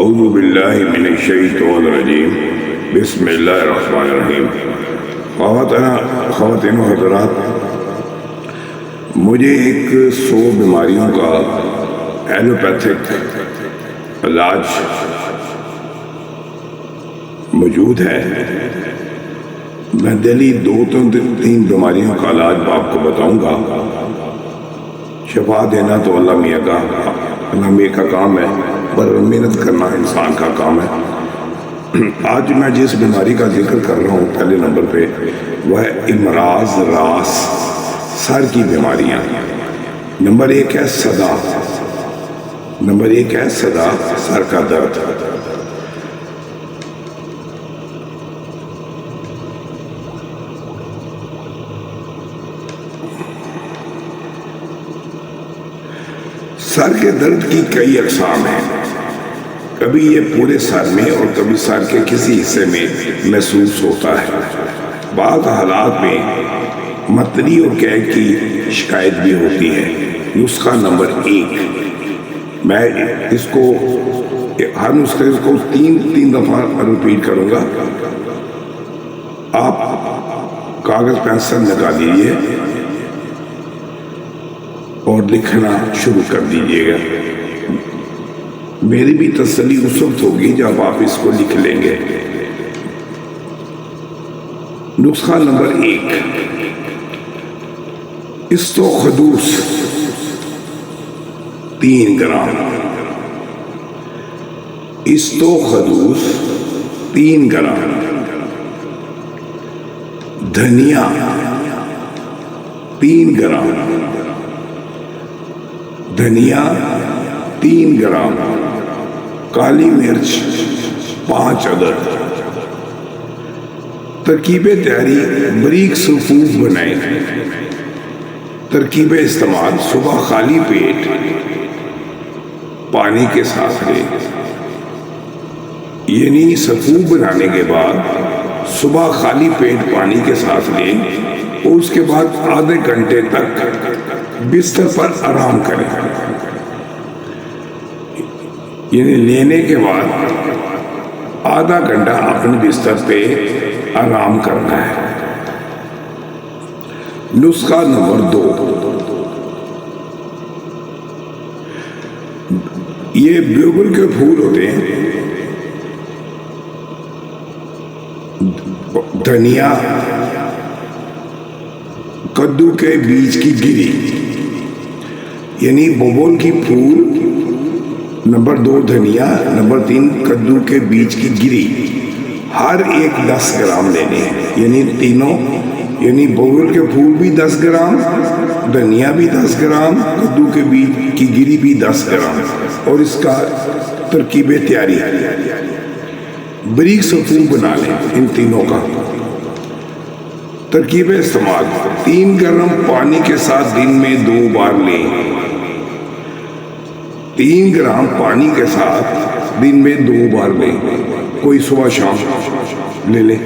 اعوذ باللہ من الشیطان الرجیم بسم اللہ الرحمن الرحیم۔ خواتین و حضرات، مجھے ایک 100 بیماریوں کا ایلوپیتھک علاج موجود ہے۔ میں دلی 2-3 بیماریوں کا علاج آپ کو بتاؤں گا۔ شفا دینا تو اللہ میاں کا کام ہے، پر محنت کرنا انسان کا کام ہے۔ آج میں جس بیماری کا ذکر کر رہا ہوں پہلے نمبر پہ، وہ ہے امراض راس، سر کی بیماریاں۔ نمبر 1 ہے صدا، سر کا درد۔ سر کے درد کی کئی اقسام ہیں، کبھی یہ پورے سر میں اور کبھی سر کے کسی حصے میں محسوس ہوتا ہے۔ بعض حالات میں متلی اور قے کی شکایت بھی ہوتی ہے۔ نسخہ نمبر 1، میں اس کو ہر نسخے کو 3 دفعہ ریپیٹ کروں گا۔ آپ کاغذ پینسل لگا دیجیے اور لکھنا شروع کر دیجیے گا۔ میری بھی تسلی اس وقت ہوگی جب آپ اس کو لکھ لیں گے۔ نسخہ نمبر 1، استوخدوس 3 گرام، استوخدوس 3 گرام، دھنیا 3 گرام، دھنیا 3 گرام، کالی مرچ 5 عدد۔ ترکیب تیاری: باریک صفوف بنائیں۔ ترکیب استعمال: صبح خالی پیٹ پانی کے ساتھ لیں، یعنی صفوف بنانے کے بعد صبح خالی پیٹ پانی کے ساتھ لیں اور اس کے بعد آدھے گھنٹے تک بستر پر آرام کریں، یعنی لینے کے بعد آدھا گھنٹہ اپنے بستر پہ آرام کرنا ہے۔ نسخہ نمبر 2، یہ بیوگل کے پھول ہوتے ہیں، دھنیا، کدو کے بیج کی گری، یعنی ببول کی پھول، نمبر 2 دھنیا، نمبر 3 کدو کے بیج کی گری، ہر ایک 10 گرام لینے ہیں، یعنی تینوں، یعنی ببول کے پھول بھی 10 گرام، دھنیا بھی 10 گرام، کدو کے بیج کی گری بھی 10 گرام، اور اس کا ترکیب تیاری: باریک صفوف بنا لیں ان تینوں کا۔ ترکیب استعمال: 3 گرم پانی کے ساتھ دن میں 2 بار لیں، 3 گرام پانی کے ساتھ دن میں 2 بار لیں، کوئی صبح شام لے لیں۔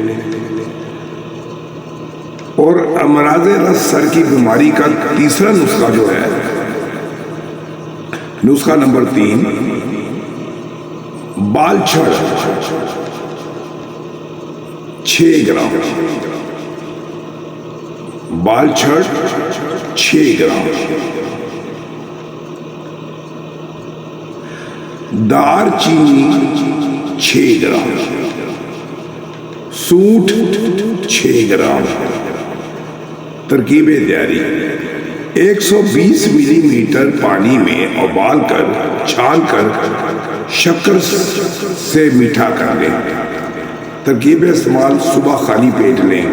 اور امراض رس، سر کی بیماری کا تیسرا نسخہ جو ہے، نسخہ نمبر 3، بال چھڑ 6 گرام، بال چھڑ 6 گرام، دار چینی 6 گرام، سوٹ 6 گرام۔ ترکیب تیاری: 120 ملی لیٹر پانی میں ابال کر چھان کر شکر سے میٹھا کر لیں۔ ترکیب استعمال: صبح خالی پیٹ لیں۔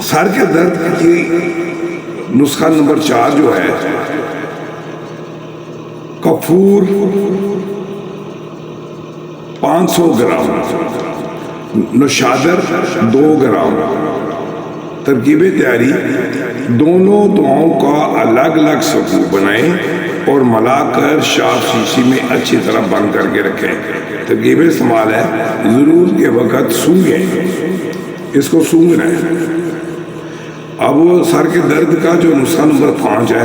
سر کے درد کی نسخہ نمبر 4 جو ہے، کپور 500 گرام، نوشادر 2 گرام۔ ترکیب تیاری: دونوں دواؤں کا الگ الگ صفوف بنائیں اور ملا کر صاف شیشی میں اچھی طرح بند کر کے رکھیں۔ ترکیب استعمال ہے: ضرورت کے وقت سونگیں، اس کو سونگنا ہے۔ اب سر کے درد کا جو نسخہ نمبر 5 ہے،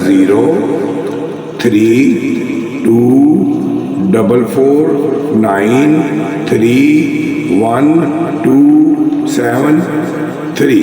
0324931273।